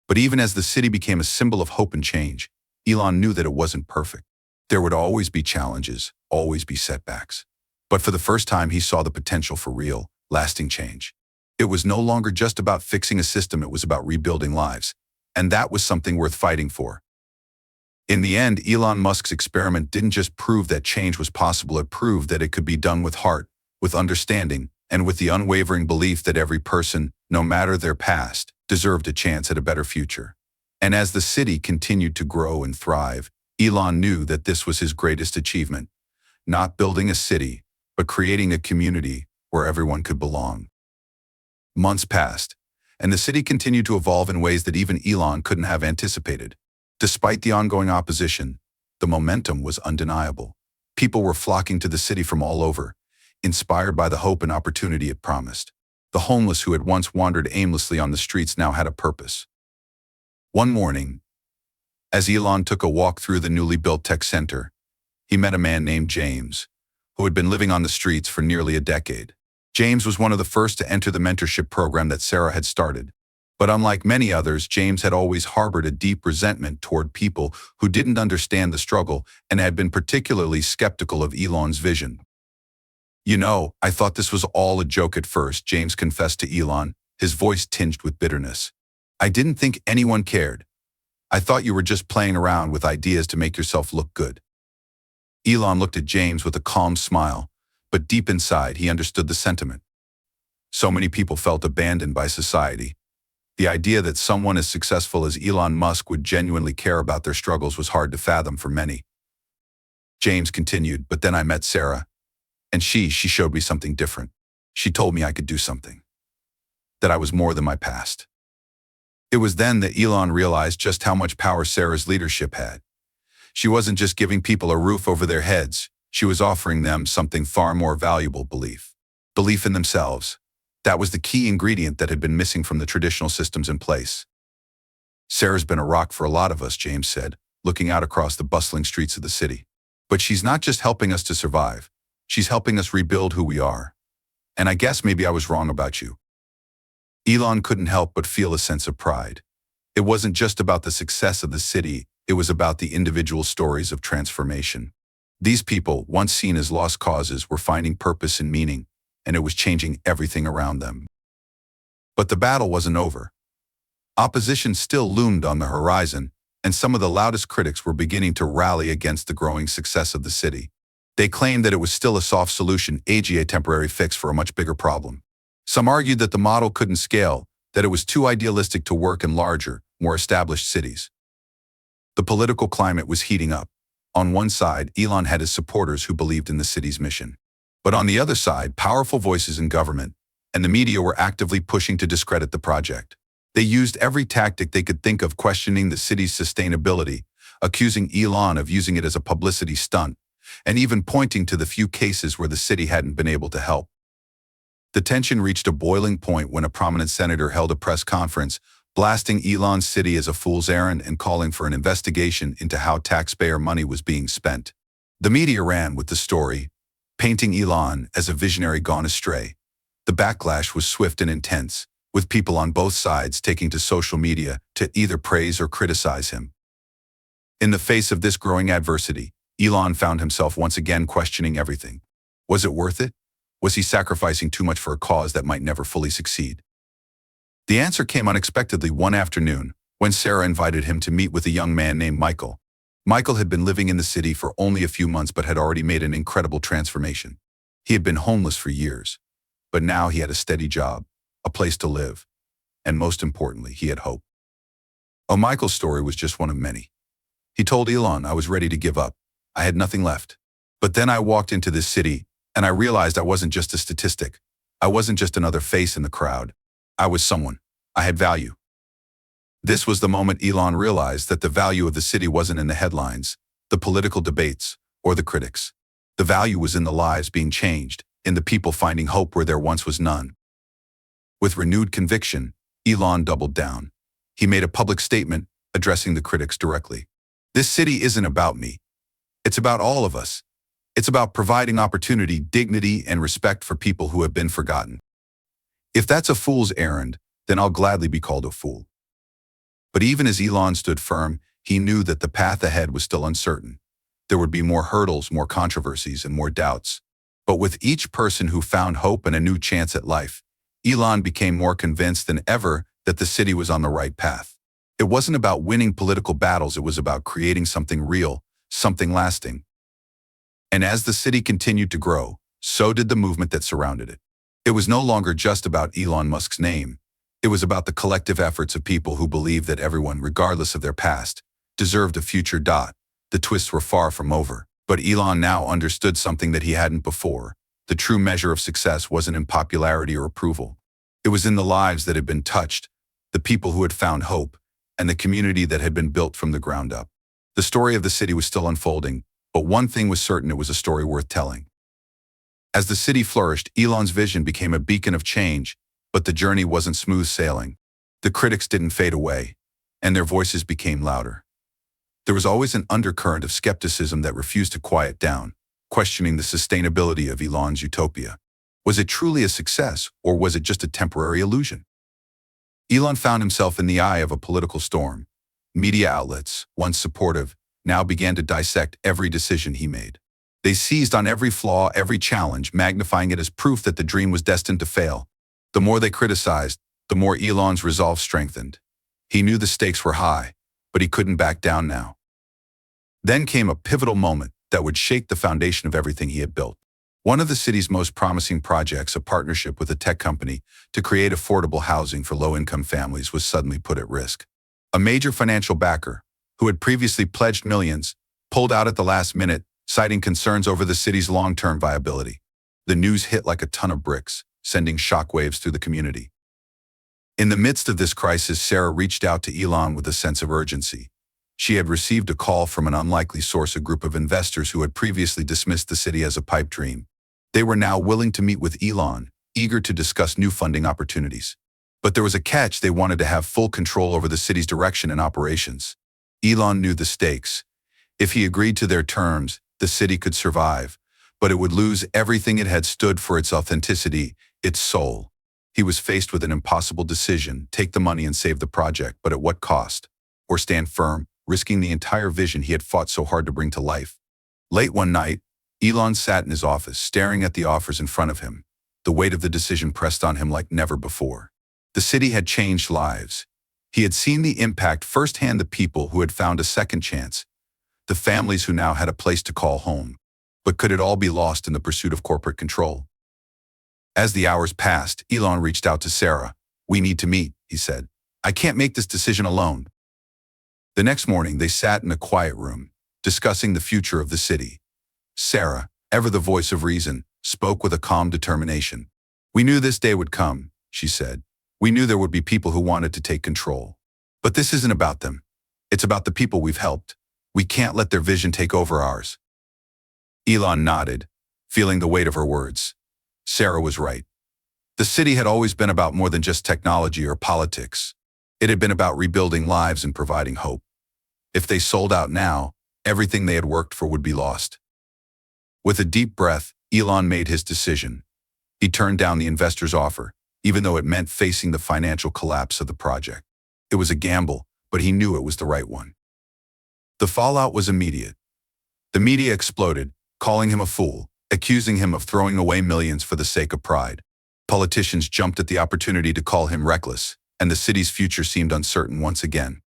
But even as the city became a symbol of hope and change, Elon knew that it wasn't perfect. There would always be challenges, always be setbacks. But for the first time, he saw the potential for real, lasting change. It was no longer just about fixing a system, it was about rebuilding lives. And that was something worth fighting for. In the end, Elon Musk's experiment didn't just prove that change was possible, it proved that it could be done with heart, with understanding, and with the unwavering belief that every person, no matter their past, deserved a chance at a better future. And as the city continued to grow and thrive, Elon knew that this was his greatest achievement. Not building a city, but creating a community where everyone could belong. Months passed, and the city continued to evolve in ways that even Elon couldn't have anticipated. Despite the ongoing opposition, the momentum was undeniable. People were flocking to the city from all over, inspired by the hope and opportunity it promised. The homeless who had once wandered aimlessly on the streets now had a purpose. One morning, as Elon took a walk through the newly built tech center, he met a man named James, who had been living on the streets for nearly a decade. James was one of the first to enter the mentorship program that Sarah had started. But unlike many others, James had always harbored a deep resentment toward people who didn't understand the struggle and had been particularly skeptical of Elon's vision. "You know, I thought this was all a joke at first," James confessed to Elon, his voice tinged with bitterness. "I didn't think anyone cared. I thought you were just playing around with ideas to make yourself look good." Elon looked at James with a calm smile, but deep inside he understood the sentiment. So many people felt abandoned by society. The idea that someone as successful as Elon Musk would genuinely care about their struggles was hard to fathom for many. James continued, "But then I met Sarah, and she showed me something different. She told me I could do something, that I was more than my past." It was then that Elon realized just how much power Sarah's leadership had. She wasn't just giving people a roof over their heads, she was offering them something far more valuable: belief. Belief in themselves. That was the key ingredient that had been missing from the traditional systems in place. "Sarah's been a rock for a lot of us," James said, looking out across the bustling streets of the city. "But she's not just helping us to survive, she's helping us rebuild who we are. And I guess maybe I was wrong about you." Elon couldn't help but feel a sense of pride. It wasn't just about the success of the city, it was about the individual stories of transformation. These people, once seen as lost causes, were finding purpose and meaning, and it was changing everything around them. But the battle wasn't over. Opposition still loomed on the horizon, and some of the loudest critics were beginning to rally against the growing success of the city. They claimed that it was still a soft solution, a temporary fix for a much bigger problem. Some argued that the model couldn't scale, that it was too idealistic to work in larger, more established cities. The political climate was heating up. On one side, Elon had his supporters who believed in the city's mission. But on the other side, powerful voices in government and the media were actively pushing to discredit the project. They used every tactic they could think of, questioning the city's sustainability, accusing Elon of using it as a publicity stunt, and even pointing to the few cases where the city hadn't been able to help. The tension reached a boiling point when a prominent senator held a press conference, blasting Elon's city as a fool's errand and calling for an investigation into how taxpayer money was being spent. The media ran with the story, painting Elon as a visionary gone astray. The backlash was swift and intense, with people on both sides taking to social media to either praise or criticize him. In the face of this growing adversity, Elon found himself once again questioning everything. Was it worth it? Was he sacrificing too much for a cause that might never fully succeed? The answer came unexpectedly one afternoon when Sarah invited him to meet with a young man named Michael. Michael had been living in the city for only a few months but had already made an incredible transformation. He had been homeless for years, but now he had a steady job, a place to live, and most importantly, he had hope. Oh, Michael's story was just one of many. He told Elon, "I was ready to give up. I had nothing left. But then I walked into this city, and I realized I wasn't just a statistic. I wasn't just another face in the crowd. I was someone. I had value." This was the moment Elon realized that the value of the city wasn't in the headlines, the political debates, or the critics. The value was in the lives being changed, in the people finding hope where there once was none. With renewed conviction, Elon doubled down. He made a public statement addressing the critics directly. "This city isn't about me. It's about all of us. It's about providing opportunity, dignity, and respect for people who have been forgotten. If that's a fool's errand, then I'll gladly be called a fool." But even as Elon stood firm, he knew that the path ahead was still uncertain. There would be more hurdles, more controversies, and more doubts. But with each person who found hope and a new chance at life, Elon became more convinced than ever that the city was on the right path. It wasn't about winning political battles, it was about creating something real, something lasting. And as the city continued to grow, so did the movement that surrounded it. It was no longer just about Elon Musk's name. It was about the collective efforts of people who believed that everyone, regardless of their past, deserved a future. The twists were far from over, but Elon now understood something that he hadn't before. The true measure of success wasn't in popularity or approval. It was in the lives that had been touched, the people who had found hope, and the community that had been built from the ground up. The story of the city was still unfolding, but one thing was certain: it was a story worth telling. As the city flourished, Elon's vision became a beacon of change, but the journey wasn't smooth sailing. The critics didn't fade away, and their voices became louder. There was always an undercurrent of skepticism that refused to quiet down, questioning the sustainability of Elon's utopia. Was it truly a success, or was it just a temporary illusion? Elon found himself in the eye of a political storm. Media outlets, once supportive, now began to dissect every decision he made. They seized on every flaw, every challenge, magnifying it as proof that the dream was destined to fail. The more they criticized, the more Elon's resolve strengthened. He knew the stakes were high, but he couldn't back down now. Then came a pivotal moment that would shake the foundation of everything he had built. One of the city's most promising projects, a partnership with a tech company to create affordable housing for low-income families, was suddenly put at risk. A major financial backer, who had previously pledged millions, pulled out at the last minute, citing concerns over the city's long-term viability. The news hit like a ton of bricks, sending shockwaves through the community. In the midst of this crisis, Sarah reached out to Elon with a sense of urgency. She had received a call from an unlikely source, a group of investors who had previously dismissed the city as a pipe dream. They were now willing to meet with Elon, eager to discuss new funding opportunities. But there was a catch: they wanted to have full control over the city's direction and operations. Elon knew the stakes. If he agreed to their terms, the city could survive, but it would lose everything it had stood for: its authenticity, its soul. He was faced with an impossible decision: take the money and save the project, but at what cost? Or stand firm, risking the entire vision he had fought so hard to bring to life. Late one night, Elon sat in his office, staring at the offers in front of him. The weight of the decision pressed on him like never before. The city had changed lives. He had seen the impact firsthand: the people who had found a second chance, the families who now had a place to call home. But could it all be lost in the pursuit of corporate control? As the hours passed, Elon reached out to Sarah. "We need to meet," he said. "I can't make this decision alone." The next morning, they sat in a quiet room, discussing the future of the city. Sarah, ever the voice of reason, spoke with a calm determination. "We knew this day would come," she said. "We knew there would be people who wanted to take control. But this isn't about them. It's about the people we've helped. We can't let their vision take over ours." Elon nodded, feeling the weight of her words. Sarah was right. The city had always been about more than just technology or politics. It had been about rebuilding lives and providing hope. If they sold out now, everything they had worked for would be lost. With a deep breath, Elon made his decision. He turned down the investor's offer, even though it meant facing the financial collapse of the project. It was a gamble, but he knew it was the right one. The fallout was immediate. The media exploded, calling him a fool, accusing him of throwing away millions for the sake of pride. Politicians jumped at the opportunity to call him reckless, and the city's future seemed uncertain once again.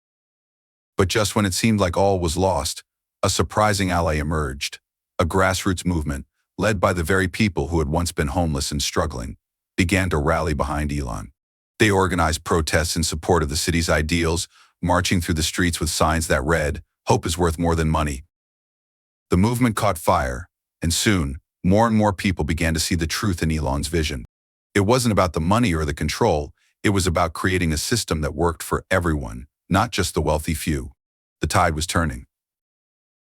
But just when it seemed like all was lost, a surprising ally emerged. A grassroots movement, led by the very people who had once been homeless and struggling, began to rally behind Elon. They organized protests in support of the city's ideals, marching through the streets with signs that read, "Hope is worth more than money." The movement caught fire, and soon, more and more people began to see the truth in Elon's vision. It wasn't about the money or the control, it was about creating a system that worked for everyone, not just the wealthy few. The tide was turning.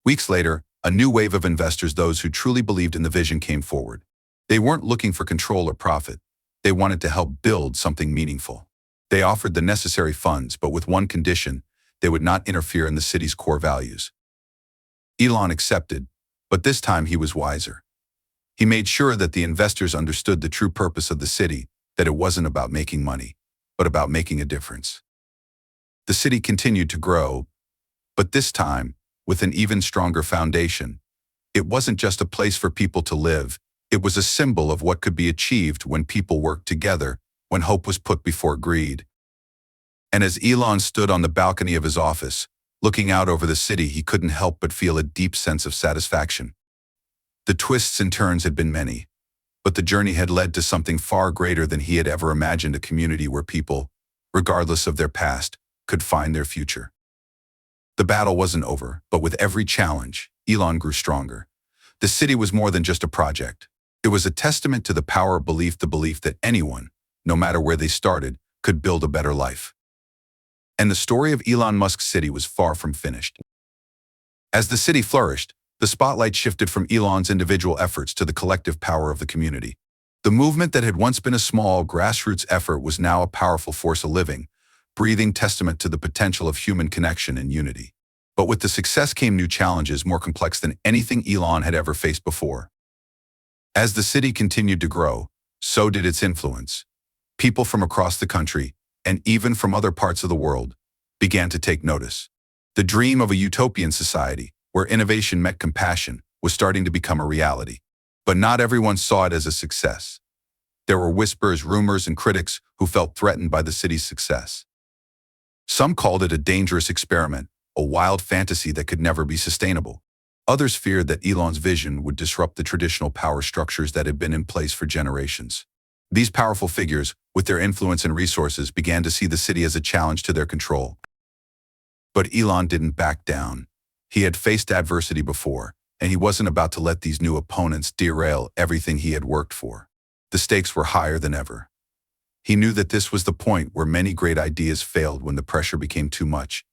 Weeks later, a new wave of investors, those who truly believed in the vision, came forward. They weren't looking for control or profit. They wanted to help build something meaningful. They offered the necessary funds, but with one condition: they would not interfere in the city's core values. Elon accepted, but this time he was wiser. He made sure that the investors understood the true purpose of the city, that it wasn't about making money, but about making a difference. The city continued to grow, but this time, with an even stronger foundation. It wasn't just a place for people to live, it was a symbol of what could be achieved when people worked together, when hope was put before greed. And as Elon stood on the balcony of his office, looking out over the city, he couldn't help but feel a deep sense of satisfaction. The twists and turns had been many, but the journey had led to something far greater than he had ever imagined: a community where people, regardless of their past, could find their future. The battle wasn't over, but with every challenge, Elon grew stronger. The city was more than just a project. It was a testament to the power of belief, the belief that anyone, no matter where they started, could build a better life. And the story of Elon Musk's city was far from finished. As the city flourished, the spotlight shifted from Elon's individual efforts to the collective power of the community. The movement that had once been a small, grassroots effort was now a powerful force, a living, breathing testament to the potential of human connection and unity. But with the success came new challenges more complex than anything Elon had ever faced before. As the city continued to grow, so did its influence. People from across the country, and even from other parts of the world, began to take notice. The dream of a utopian society, where innovation met compassion, was starting to become a reality. But not everyone saw it as a success. There were whispers, rumors, and critics who felt threatened by the city's success. Some called it a dangerous experiment, a wild fantasy that could never be sustainable. Others feared that Elon's vision would disrupt the traditional power structures that had been in place for generations. These powerful figures, with their influence and resources, began to see the city as a challenge to their control. But Elon didn't back down. He had faced adversity before, and he wasn't about to let these new opponents derail everything he had worked for. The stakes were higher than ever. He knew that this was the point where many great ideas failed when the pressure became too much,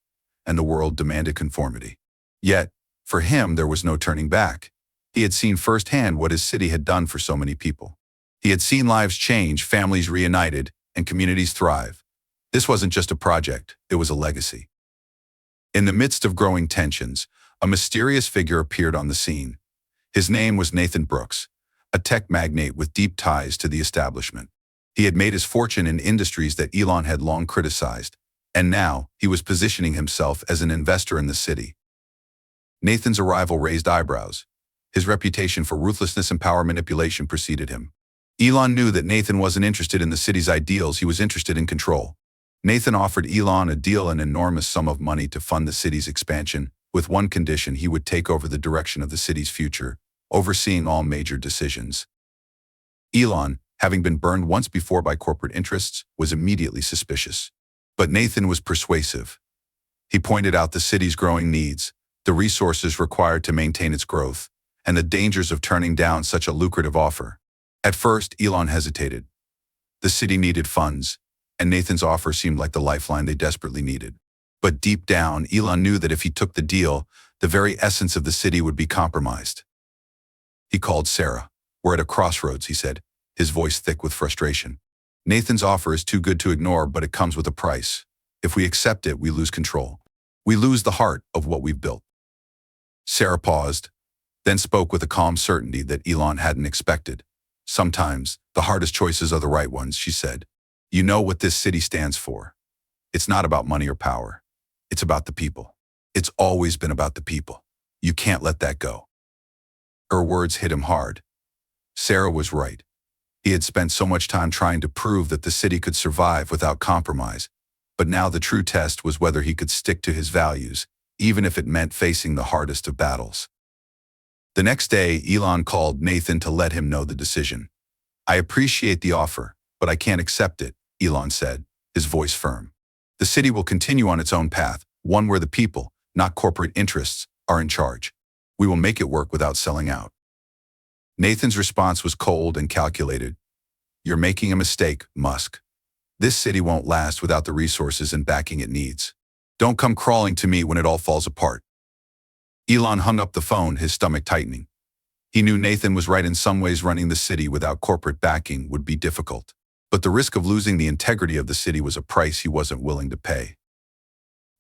and the world demanded conformity. Yet, for him, there was no turning back. He had seen firsthand what his city had done for so many people. He had seen lives change, families reunited, and communities thrive. This wasn't just a project, it was a legacy. In the midst of growing tensions, a mysterious figure appeared on the scene. His name was Nathan Brooks, a tech magnate with deep ties to the establishment. He had made his fortune in industries that Elon had long criticized, and now he was positioning himself as an investor in the city. Nathan's arrival raised eyebrows. His reputation for ruthlessness and power manipulation preceded him. Elon knew that Nathan wasn't interested in the city's ideals, he was interested in control. Nathan offered Elon a deal, an enormous sum of money to fund the city's expansion, with one condition: he would take over the direction of the city's future, overseeing all major decisions. Elon, having been burned once before by corporate interests, was immediately suspicious. But Nathan was persuasive. He pointed out the city's growing needs, the resources required to maintain its growth, and the dangers of turning down such a lucrative offer. At first, Elon hesitated. The city needed funds, and Nathan's offer seemed like the lifeline they desperately needed. But deep down, Elon knew that if he took the deal, the very essence of the city would be compromised. He called Sarah. "We're at a crossroads," he said, his voice thick with frustration. "Nathan's offer is too good to ignore, but it comes with a price. If we accept it, we lose control. We lose the heart of what we've built." Sarah paused, then spoke with a calm certainty that Elon hadn't expected. "Sometimes, the hardest choices are the right ones," she said. "You know what this city stands for. It's not about money or power. It's about the people. It's always been about the people. You can't let that go." Her words hit him hard. Sarah was right. He had spent so much time trying to prove that the city could survive without compromise, but now the true test was whether he could stick to his values, even if it meant facing the hardest of battles. The next day, Elon called Nathan to let him know the decision. "I appreciate the offer, but I can't accept it," Elon said, his voice firm. "The city will continue on its own path, one where the people, not corporate interests, are in charge. We will make it work without selling out." Nathan's response was cold and calculated. "You're making a mistake, Musk. This city won't last without the resources and backing it needs. Don't come crawling to me when it all falls apart." Elon hung up the phone, his stomach tightening. He knew Nathan was right. In some ways, running the city without corporate backing would be difficult. But the risk of losing the integrity of the city was a price he wasn't willing to pay.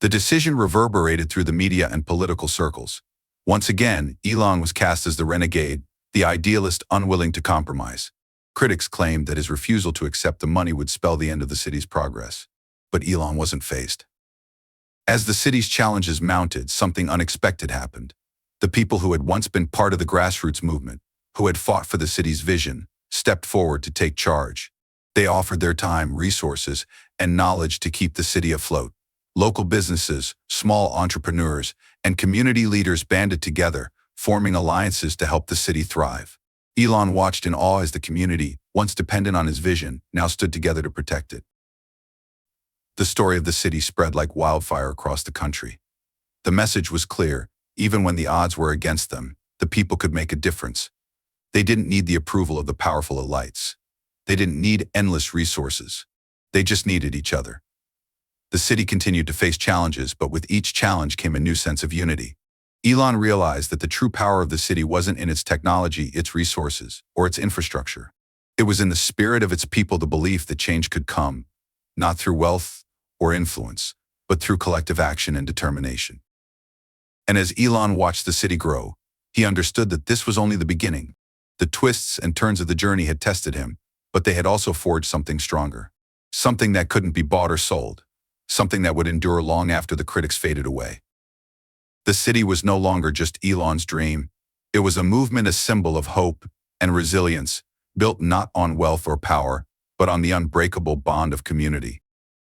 The decision reverberated through the media and political circles. Once again, Elon was cast as the renegade, the idealist unwilling to compromise. Critics claimed that his refusal to accept the money would spell the end of the city's progress. But Elon wasn't fazed. As the city's challenges mounted, something unexpected happened. The people who had once been part of the grassroots movement, who had fought for the city's vision, stepped forward to take charge. They offered their time, resources, and knowledge to keep the city afloat. Local businesses, small entrepreneurs, and community leaders banded together, forming alliances to help the city thrive. Elon watched in awe as the community, once dependent on his vision, now stood together to protect it. The story of the city spread like wildfire across the country. The message was clear. Even when the odds were against them, the people could make a difference. They didn't need the approval of the powerful elites. They didn't need endless resources. They just needed each other. The city continued to face challenges, but with each challenge came a new sense of unity. Elon realized that the true power of the city wasn't in its technology, its resources, or its infrastructure. It was in the spirit of its people, the belief that change could come, not through wealth or influence, but through collective action and determination. And as Elon watched the city grow, he understood that this was only the beginning. The twists and turns of the journey had tested him, but they had also forged something stronger. Something that couldn't be bought or sold. Something that would endure long after the critics faded away. The city was no longer just Elon's dream. It was a movement, a symbol of hope and resilience, built not on wealth or power, but on the unbreakable bond of community.